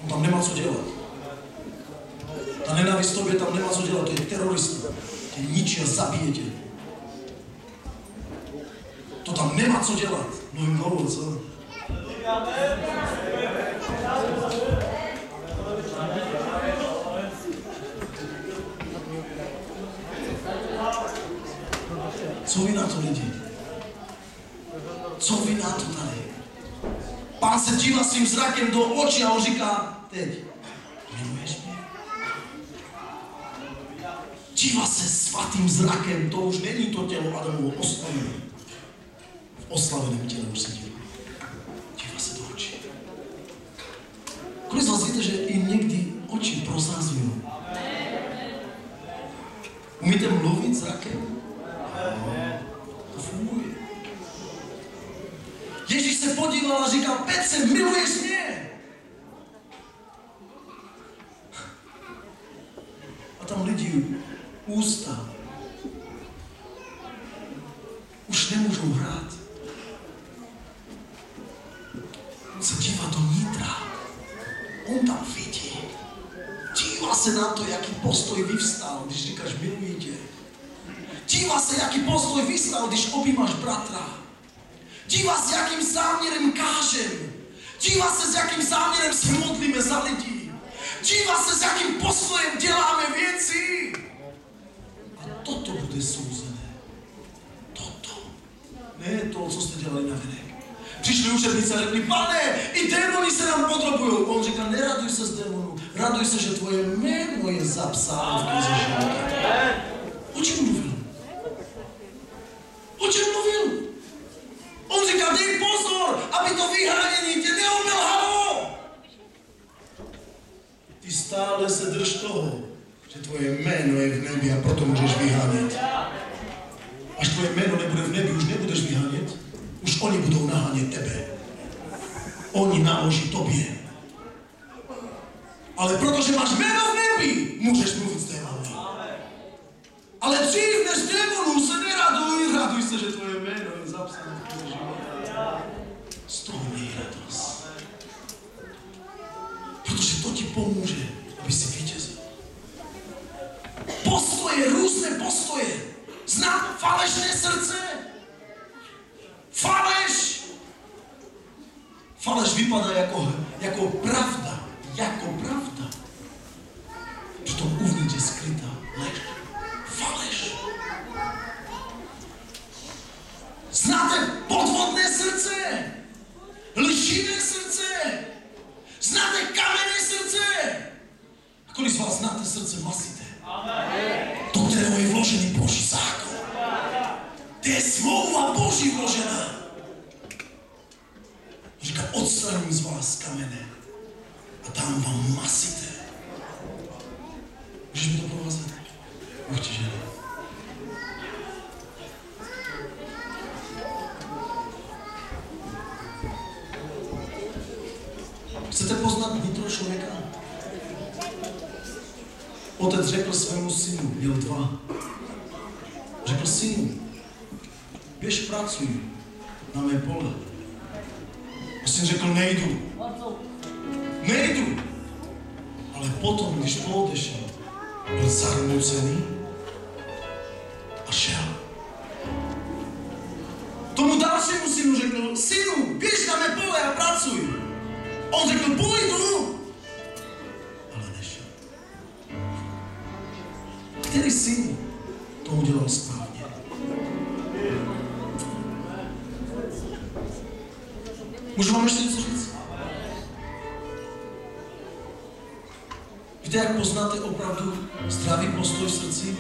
On tam nemá co dělat. Ta nenávist tobě tam nemá co dělat, to je terorista. Tě ničí a zabije tě. To tam nemá co dělat. No jim hovor, co? Co vy na to lidi? Co vy na to tady? Pán se dívá svým zrakem do očí a on říká, teď, miluješ mě? Dívá se svatým zrakem, to už není to tělo Adamovo oslavené. V oslaveném těle už se dívá. Dívá se do očí. Kolik z vás víte, že i někdy oči prosázují? Umíte mluvit zrakem? To funguje. Ježíš se podíval a říkal, Petře, miluješ mě? A tam lidi ústa už nemůžou hrát. On se dívá do nitra. On tam vidí. Dívá se na to, jaký postoj vyvstal, když říkáš miluji tě. Dívá se, jaký postoj vyvstal, když objímáš bratra. Dívá se, jakým záměrem kážem. Dívá se, s jakým záměrem se modlíme za lidi. Dívá se, s jakým postojem děláme věci. A toto bude souzené. Toto. Ne to, co jste dělali na venek. Přišli učedníci a řekli, Pane, i démoni se nám podrobují. On říká, neraduj se z démonů, raduj se, že tvoje jméno je zapsáno v knize života. O čem mluvil? O čem mluvil? On říká, dej pozor, aby to vyhranění tě neomilhalo. Ty stále se drž toho, že tvoje jméno je v nebi a proto můžeš vyhánět. Až tvoje jméno nebude v nebi, už nebudeš vyhánět. Už oni budou nahánět tebe. Oni naloží tobě. Ale protože máš jméno v nebi, můžeš mluvit s démony. Ale dřív než démonů se neraduj, raduj se, že tvoje jméno je zapsané v knize života. Z toho měj radost. Protože to ti pomůže, aby si vítězil. Postoje, různé postoje. Znát falešné srdce. Faleš! Faleš vypadá jako pravda. Jako pravda. Přitom uvnitř je skrytá lež. Faleš. Znáte podvodné srdce? Lživé srdce? Znáte kamenné srdce? A kolik z vás znáte srdce masité? Do kterého je vložený Boží zákon. To je smlouva Boží vložená. Říká, odstraním z vás kamene a dám vám masité. Můžeš mi to provázat? Bůh ti žene. Chcete poznat vnitro člověka? Otec řekl svému synu, měl 2. Řekl, synu, běž pracuj na mé pole. A syn řekl, nejdu. Nejdu. Ale potom, když poodešel, byl zarmucený a šel. Tomu dalšímu synu řekl, synu, běž na mé pole a pracuj. On řekl, půjdu. Ale nešel. Který syn to udělal správně? Můžu vám ještě něco říct? Víte, jak poznáte opravdu zdravý postoj v srdci?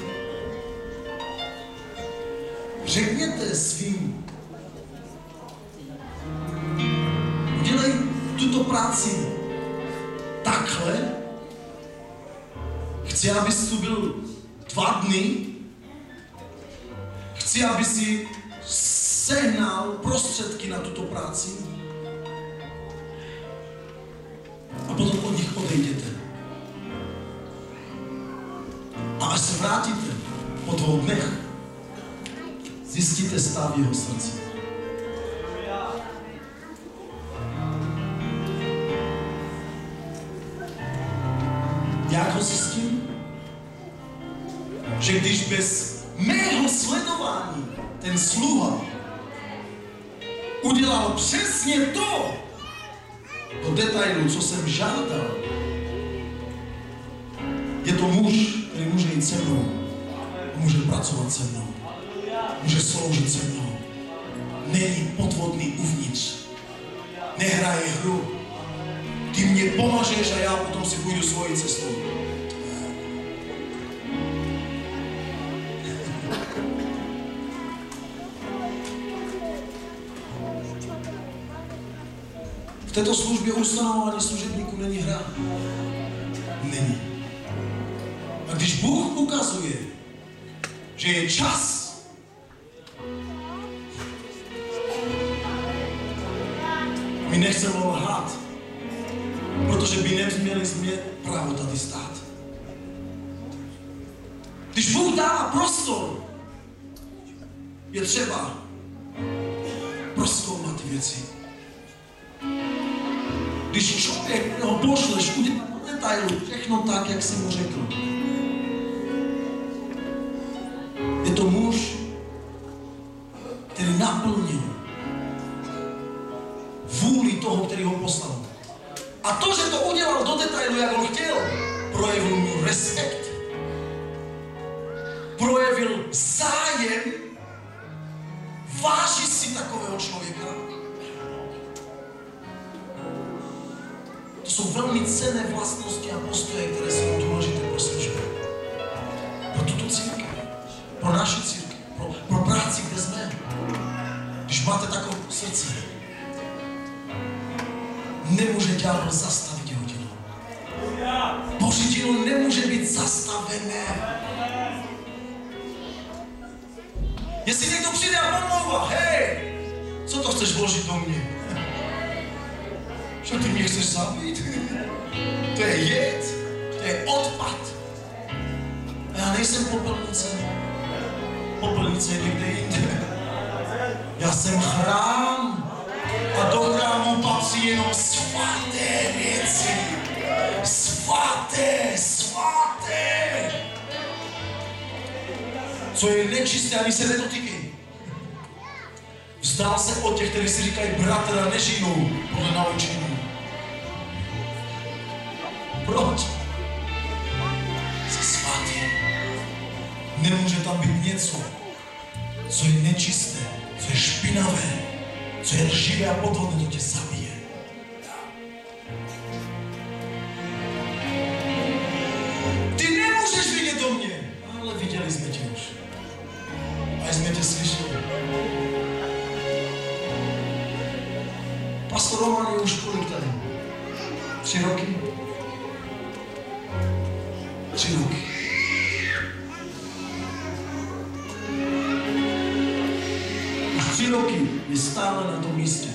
Řekněte svým, udělej tuto práci takhle. Chci, abys tu byl 2 dny. Chci, aby si sehnal prostředky na tuto práci. A potom od nich odejděte. A až se vrátíte po 2 dnech, zjistíte stav jeho srdce. jak ho zjistil? Že když bez mého sledování ten sluha udělal přesně to, do detailu, co jsem žádal, je to muž, který může jít se mnou, může pracovat se mnou, může sloužit se mnou. Není podvodný uvnitř, nehraje hru. Ty mě pomažeš a já potom si půjdu svojí cestou. V této službě ustanovování služebníků není hra. Není. A když Bůh ukazuje, že je čas, my nechceme lhát, protože by neměli jsme právo tady stát. Když Bůh dává prostor, je třeba prozkoumat ty věci. Když člověk ho pošleš, udělá do detailu všechno tak, jak jsi mu řekl. Je to muž, který naplnil vůli toho, který ho poslal. A to, že to udělal do detailu, jak on chtěl, projevil mu respekt. Projevil zájem. Váží si takového člověka. To jsou velmi cenné vlastnosti a postoje, které jsou důležité pro službu. Pro tuto církev. Pro naši církev. Pro práci, kde jsme. Když máte takové srdce, nemůže ďábel zastavit jeho dílo. Boží dílo nemůže být zastavené. Jestli někdo přijde a pomlouvá, hej, co to chceš vložit do mě? Že ty mě chceš zabít? To je jed, to je odpad. A já nejsem popelnice. Popelnice je někde jinde. Já jsem chrám. A do chrámu patří jenom svaté věci. Svaté. Co je nečisté, ani se nedotýkej. Vzdál se od těch, kteří si říkají bratr a nežinou podle naučení. Proč? Jsi svatý. Nemůže tam být něco, co je nečisté, co je špinavé, co je lživé a podvodné, to tě zabije. Ty nemůžeš vidět do mě, ale viděli jsme tě už. A jsme tě slyšeli. Pastor Roman je už kolik tady? 3 roky? 3 roky. Už 3 roky je stále na tom místě.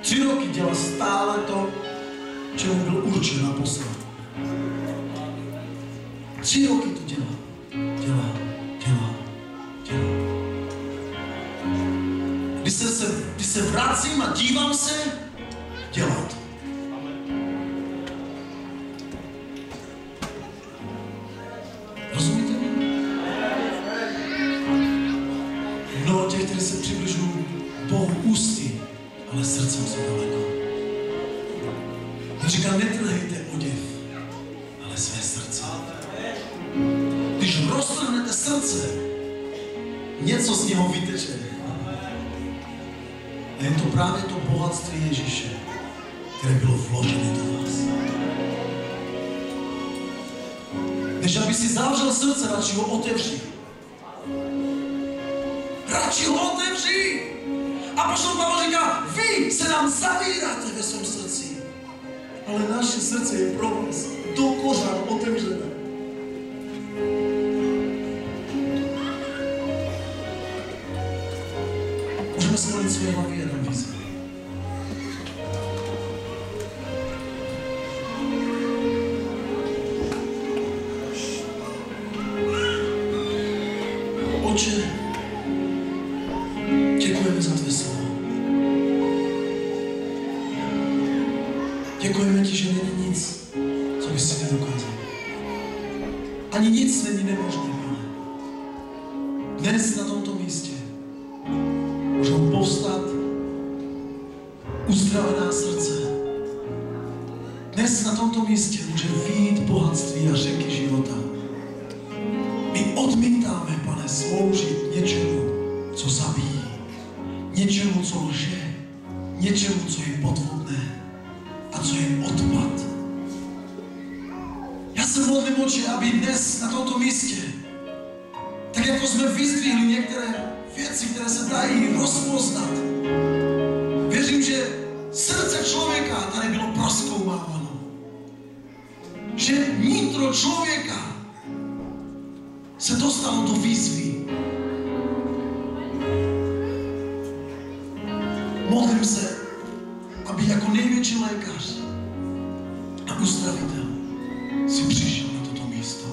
3 roky dělá stále to, čemu byl určen na poslal. 3 roky to dělá. Když se vracím a dívám se, dělá to. Rozumíte? Mnoho těch, kteří se přibližují Bohu ústy, ale srdcem jsou daleko. On říká, netrhejte oděv, ale své srdce. Když roztrhnete srdce, něco z něho vyteče. A je to právě to bohatství Ježíše, které bylo vložené do vás. Než aby si zavřel srdce, radši ho otevři. A apoštol Pavel říká, vy se nám zavíráte ve svém srdci. Ale naše srdce je pro vás do kořán otevřené. Můžeme se modlit svoje hlavy jenom výzvy. Otče, děkujeme za tvé slovo. Děkujeme ti, že není nic, co bys si nedokázal. Ani nic není nemožné, Pane. Dnes na tomto místě můžou povstat uzdravená srdce. Dnes na tomto místě může vyjít bohatství a řeky života. My odmítáme, Pane, sloužit něčemu, co zabíjí, něčemu, co lže, něčemu, co je podvodné a co je odpad. Já se modlím, Otče, aby dnes na tomto místě, tak jako jsme vyzdvihli některé věci, které se dají rozpoznat, věřím, že srdce člověka tady bylo prozkoumáváno. Že nitro člověka se dostalo do výzvy. Modlím se, aby jako největší lékař a uzdravitel si přišel na toto místo.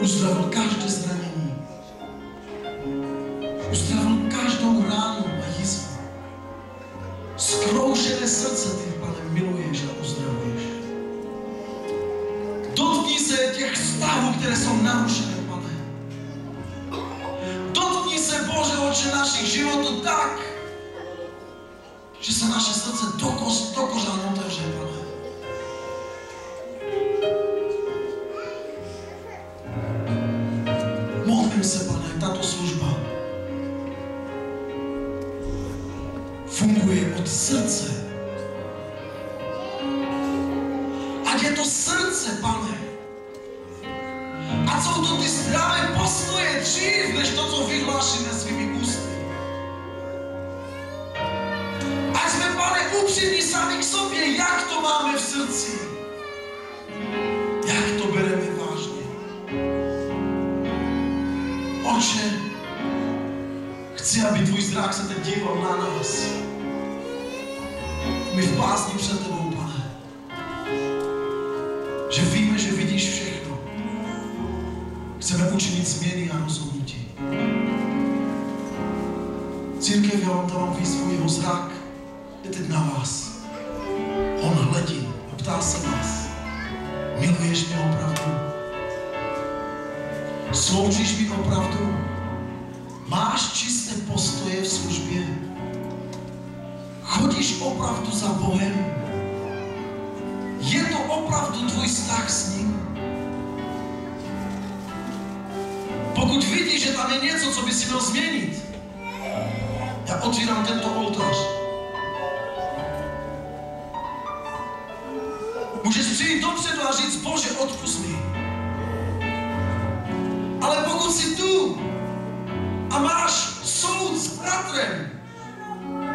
Uzdravil každé zranění. Uzdravil každou ránu a jizvu. Zkroušené srdce ty, Pane, miluješ a uzdravuješ. Dotkni se těch vztahů, které jsou narušené, Pane. Dotkni se, Bože, Otče, našich životů tak, že se naše srdce do kořán otevře, Pane. Modlím se, Pane, tato služba funguje od srdce. Ať je to srdce, Pane. Ať jsou to ty zdravé postoje dřív, než to, co vyhlášíme svými ústy. Ať jsme, Pane, upřímní sami k sobě, jak to máme v srdci. Jak to bereme vážně. Otče, chci, aby tvůj zrak se teď díval na nás. My v bázni před tebou, Pane. Že víme, že vidíš všechno. Chceme učinit změny a rozhodnutí. Církev, já vám dávám výzvu, jeho zrak je teď na vás. On hledí a ptá se vás. Miluješ mě opravdu? Sloužíš mi opravdu? Máš čisté postoje v službě? Chodíš opravdu za Bohem? Je to opravdu tvůj vztah s ním? Pokud vidíš, že tam je něco, co by si měl změnit, já otvírám tento oltář. Můžeš přijít dopředu a říct, Bože, odpusť mi. Ale pokud jsi tu a máš soud s bratrem,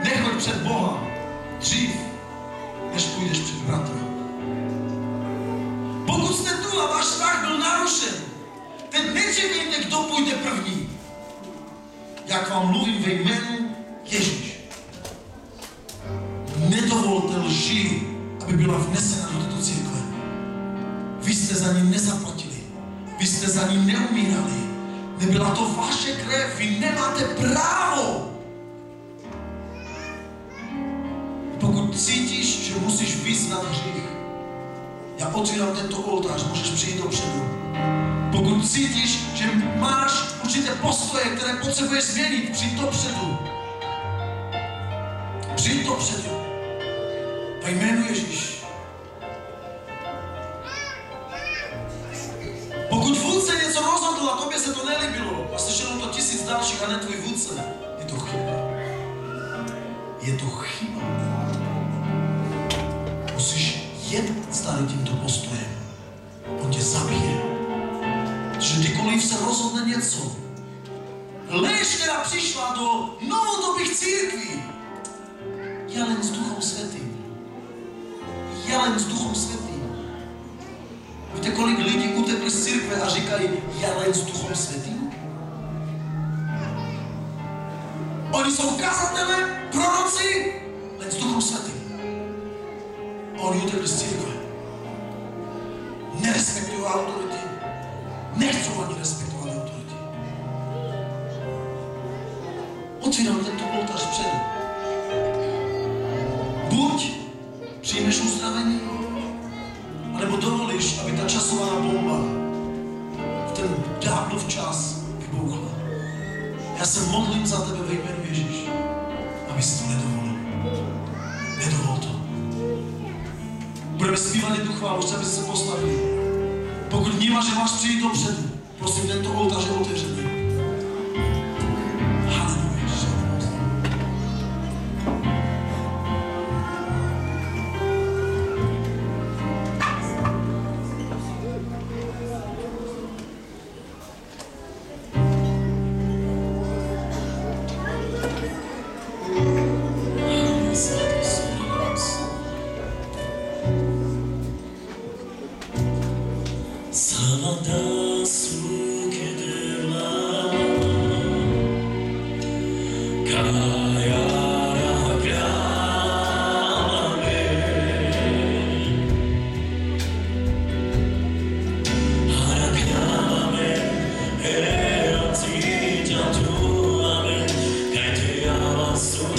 nechoď před Boha dřív, než půjdeš před bratra. Pokud jste tu a váš vztah byl narušen, teď nečekejte, kdo půjde první. Jak vám mluvím ve jménu Ježíš. Nedovolte lži, aby byla vnesena do této církve. Vy jste za ní nezaplatili. Vy jste za ní neumírali. Nebyla to vaše krev. Vy nemáte právo. Pokud cítíš, že musíš vyznat hřích, já otvírám tento oltář, můžeš přijít dopředu. Pokud cítíš, že máš určité postoje, které potřebuješ změnit, přijď dopředu. Přijď dopředu. Ve jménu Ježíš. Pokud vůdce něco rozhodl a tobě se to nelíbilo a slyšelo to 1000 dalších a ne tvůj vůdce, je to chyba. Je to chyba. Musíš jet s tady tímto postojem. On tě zabije. Že kdykoliv se rozhodne něco, lež, která přišla do novodobých církví, je len s Duchom Svätým. Je len s Duchom Svätým. Víte, kolik lidí utekli z církve a říkají, je len s Duchom Svätým? Oni jsou kazatelé, proroci, len s Duchom Svätým. A oni utekli z církve. Nerespektují autority. Nechcou ani respektovat autority. Otvírám tento oltář předu. Buď abys to nedovolil. Nedovol to. Budeme zpívat jednu chválu, chci, abyste se postavili. Pokud vnímáš, že máš přijít dopředu, prosím, tento oltář je otevřený. Haleluja. So